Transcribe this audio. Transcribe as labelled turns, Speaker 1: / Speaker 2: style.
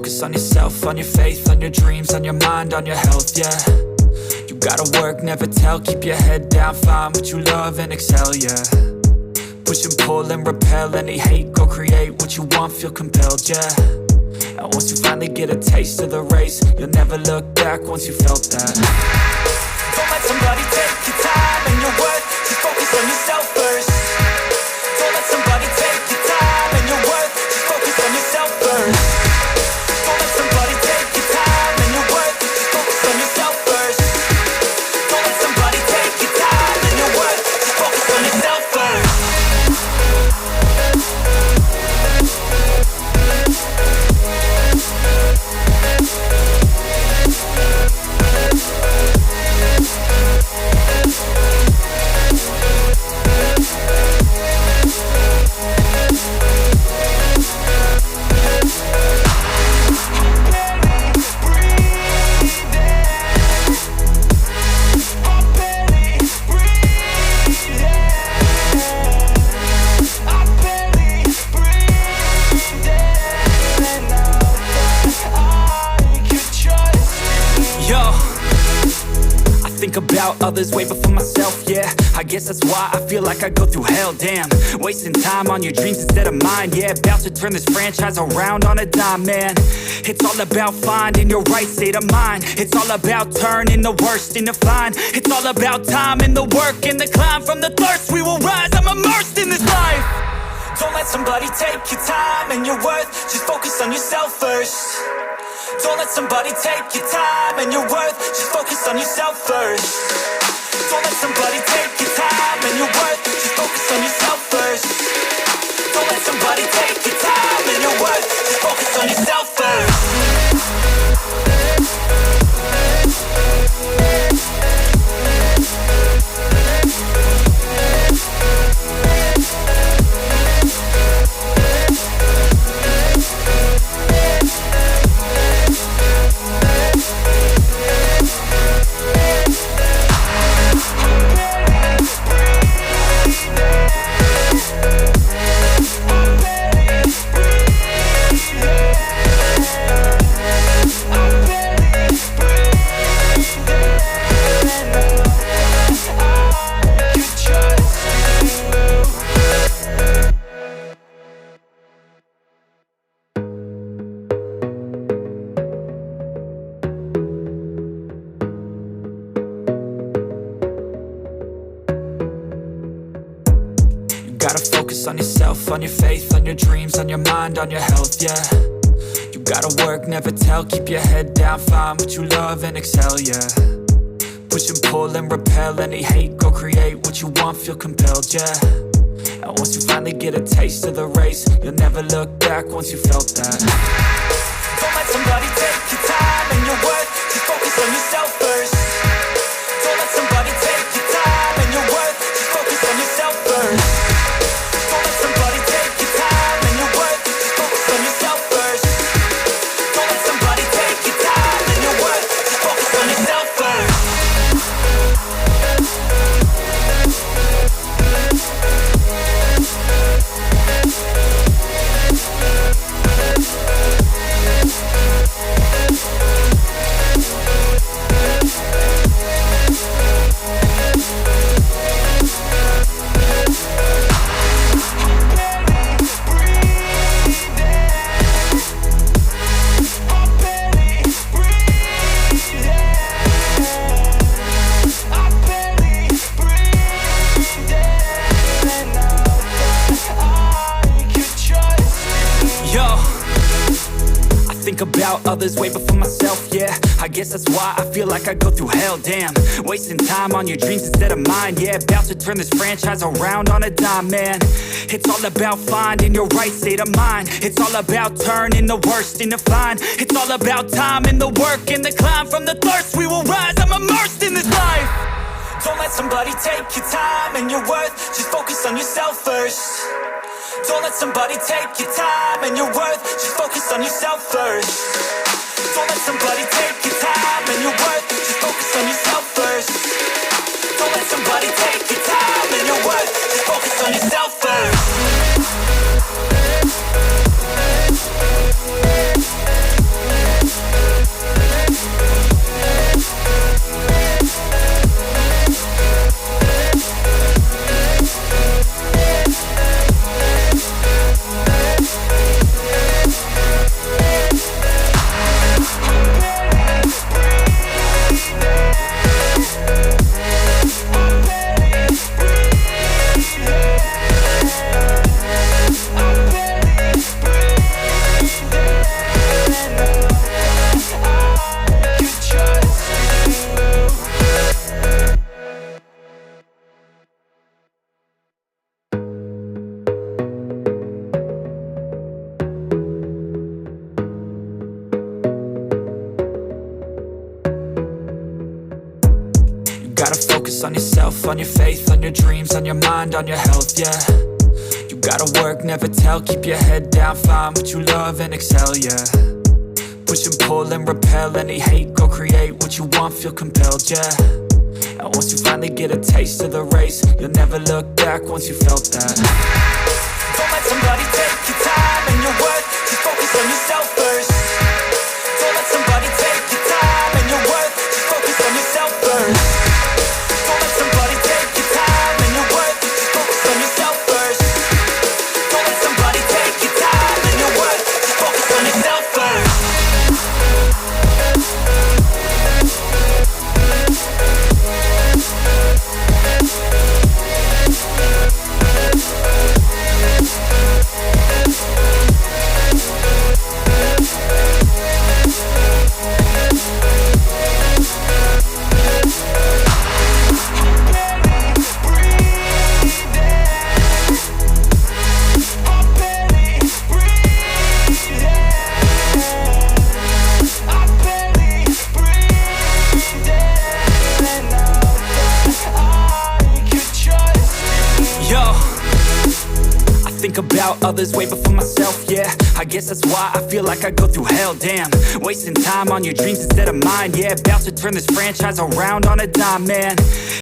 Speaker 1: focus on yourself, on your faith, on your dreams, on your mind, on your health, yeah. You gotta work, never tell, keep your head down, find what you love and excel, yeah. Push and pull and repel any hate, go create what you want, feel compelled, yeah. And once you finally get a taste of the race, you'll never look back once you felt that. Don't let somebody take your time and your worth, just focus on yourself first. Don't let somebody take your time and your worth, just focus on yourself first. Don't let somebody take your time and your worth, just focus on yourself first. Don't let somebody take your time and your worth, just focus on yourself first. About others way before myself, yeah. I guess that's why I feel like I go through hell, damn. Wasting time on your dreams instead of mine, yeah. About to turn this franchise around on a dime, man. It's all about finding your right state of mind. It's all about turning the worst into fine. It's all about time and the work and the climb. From the thirst we will rise, I'm immersed in this life. Don't let somebody take your time and your worth, just focus on yourself first. Don't let somebody take your time and your worth, just focus on yourself first. Don't let somebody take your time and your worth, just focus on yourself first. Don't let somebody take your time and your worth, just focus on yourself first. On yourself, on your faith, on your dreams, on your mind, on your health, yeah. You gotta work, never tell, keep your head down, find what you love and excel, yeah. Push and pull and repel any hate, go create what you want, feel compelled, yeah. And once you finally get a taste of the race, you'll never look back once you felt that. Don't let somebody take your time and your worth, just focus on yourself first. Don't let somebody take your time and your worth, just focus on yourself first. About others way before myself, yeah. I guess that's why I feel like I go through hell, damn. Wasting time on your dreams instead of mine, yeah. About to turn this franchise around on a dime, man. It's all about finding your right state of mind. It's all about turning the worst into fine. It's all about time and the work and the climb. From the thirst we will rise, I'm immersed in this life. Don't let somebody take your time and your worth, just focus on yourself first. Don't let somebody take your time and your worth, just focus on yourself first. Don't let somebody take your time and your worth, just focus on yourself first. Don't let somebody take your time and your worth, just focus on yourself first. gotta focus on yourself, on your faith, on your dreams, on your mind, on your health, yeah. You gotta work, never tell, keep your head down, find what you love and excel, yeah. Push and pull and repel any hate, go create what you want, feel compelled, yeah. And once you finally get a taste of the race, you'll never look back once you felt that. Don't let somebody take your time and your worth, just focus on yourself first. Don't let somebody take your time and your worth, just focus on yourself first. Don't let somebody take your time and your worth, just focus on yourself first. Don't let somebody take your time and your worth, just focus on yourself first. About others way before myself, yeah. I guess that's why I feel like I go through hell, damn. Wasting time on your dreams instead of mine, yeah. About to turn this franchise around on a dime, man.